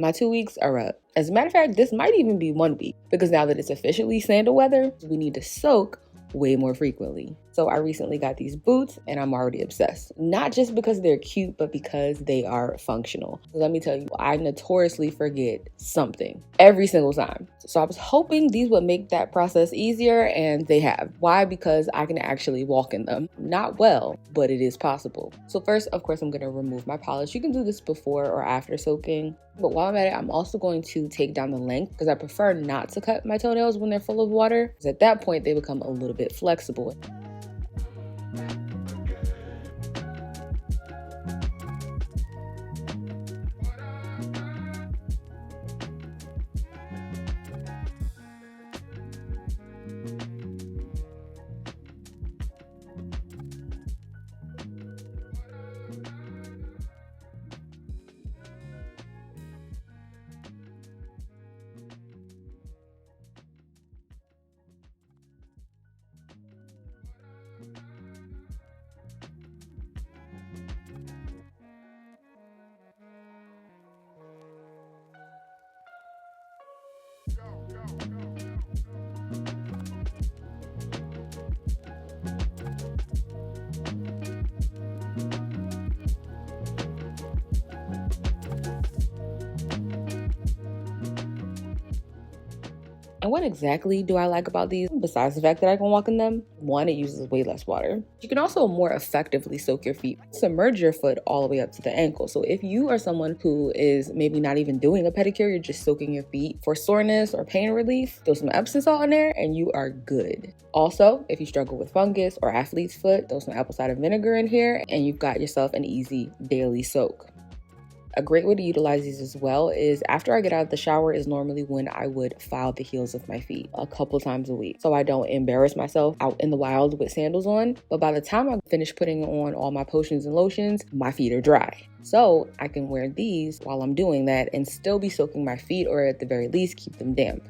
My 2 weeks are up. As a matter of fact, this might even be 1 week because now that it's officially sandal weather, we need to soak way more frequently. So I recently got these boots and I'm already obsessed. Not just because they're cute, but because they are functional. So let me tell you, I notoriously forget something every single time. So I was hoping these would make that process easier, and they have. Why? Because I can actually walk in them. Not well, but it is possible. So first, of course, I'm gonna remove my polish. You can do this before or after soaking. But while I'm at it, I'm also going to take down the length because I prefer not to cut my toenails when they're full of water, because at that point they become a little bit flexible. And what exactly do I like about these, besides the fact that I can walk in them? One, it uses way less water. You can also more effectively soak your feet. Submerge your foot all the way up to the ankle. So if you are someone who is maybe not even doing a pedicure, you're just soaking your feet for soreness or pain relief, throw some Epsom salt in there and you are good. Also, if you struggle with fungus or athlete's foot, throw some apple cider vinegar in here and you've got yourself an easy daily soak. A great way to utilize these as well is after I get out of the shower is normally when I would file the heels of my feet a couple times a week. So I don't embarrass myself out in the wild with sandals on. But by the time I finish putting on all my potions and lotions, my feet are dry. So I can wear these while I'm doing that and still be soaking my feet, or at the very least keep them damp.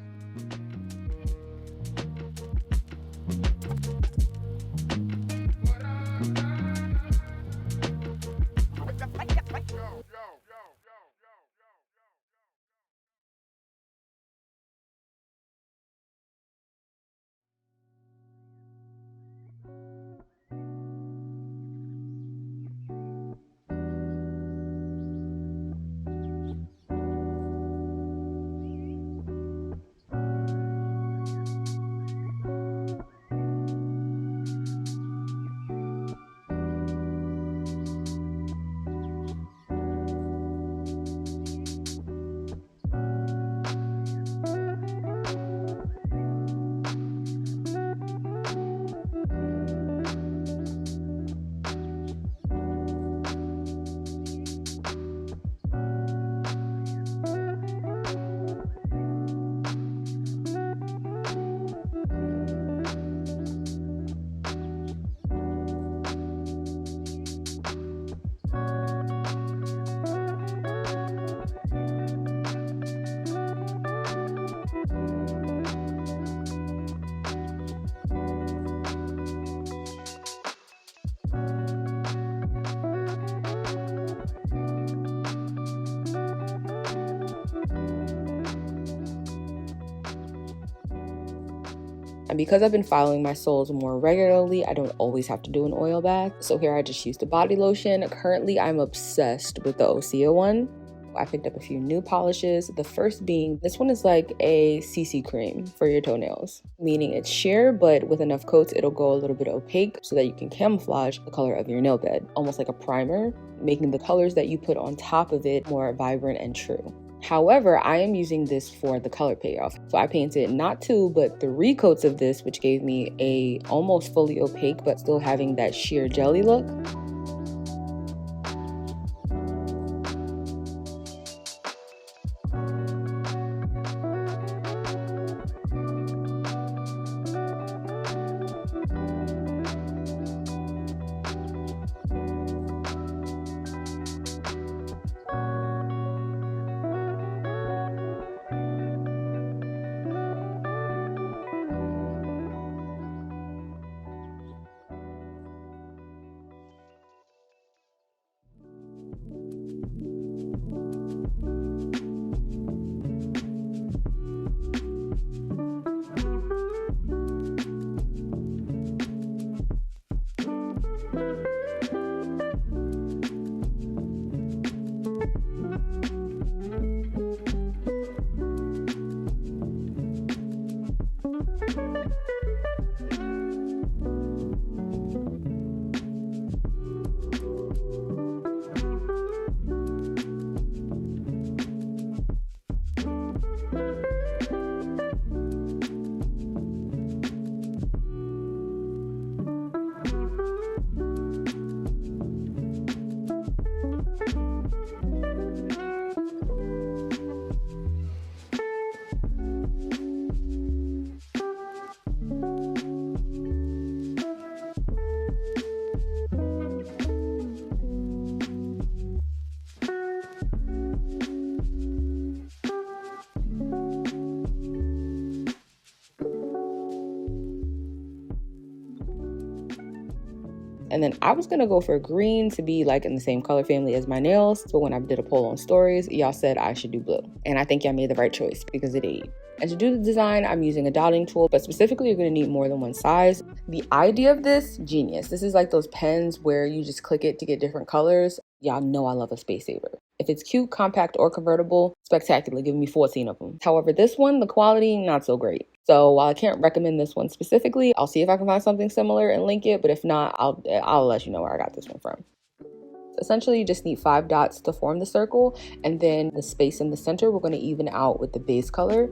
And because I've been filing my soles more regularly, I don't always have to do an oil bath. So here I just used a body lotion. Currently, I'm obsessed with the Osea one. I picked up a few new polishes. The first being, this one is like a CC cream for your toenails, meaning it's sheer, but with enough coats, it'll go a little bit opaque so that you can camouflage the color of your nail bed, almost like a primer, making the colors that you put on top of it more vibrant and true. However, I am using this for the color payoff. So I painted not 2, but 3 coats of this, which gave me a almost fully opaque, but still having that sheer jelly look. And then I was gonna go for green to be like in the same color family as my nails. But when I did a poll on stories, y'all said I should do blue. And I think y'all made the right choice because it ate. And to do the design, I'm using a dotting tool, but specifically you're gonna need more than one size. The idea of this, genius. This is like those pens where you just click it to get different colors. Y'all know I love a space saver. If it's cute, compact, or convertible, spectacular, give me 14 of them. However, this one, the quality, not so great. So while I can't recommend this one specifically, I'll see if I can find something similar and link it, but if not, I'll let you know where I got this one from. Essentially, you just need 5 dots to form the circle, and then the space in the center, we're going to even out with the base color.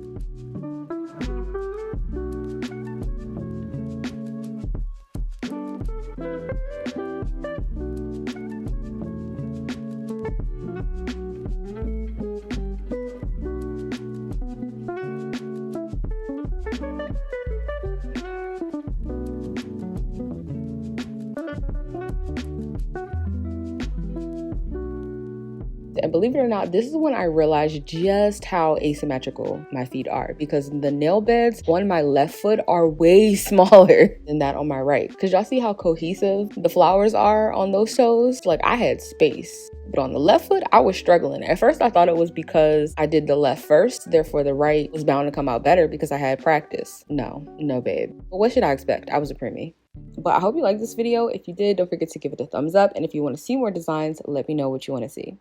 And believe it or not, this is when I realized just how asymmetrical my feet are, because the nail beds on my left foot are way smaller than that on my right. Because y'all see how cohesive the flowers are on those toes? Like, I had space. But on the left foot, I was struggling. At first, I thought it was because I did the left first, therefore the right was bound to come out better because I had practice. No, babe. But what should I expect? I was a preemie. But I hope you liked this video. If you did, don't forget to give it a thumbs up. And if you want to see more designs, let me know what you want to see.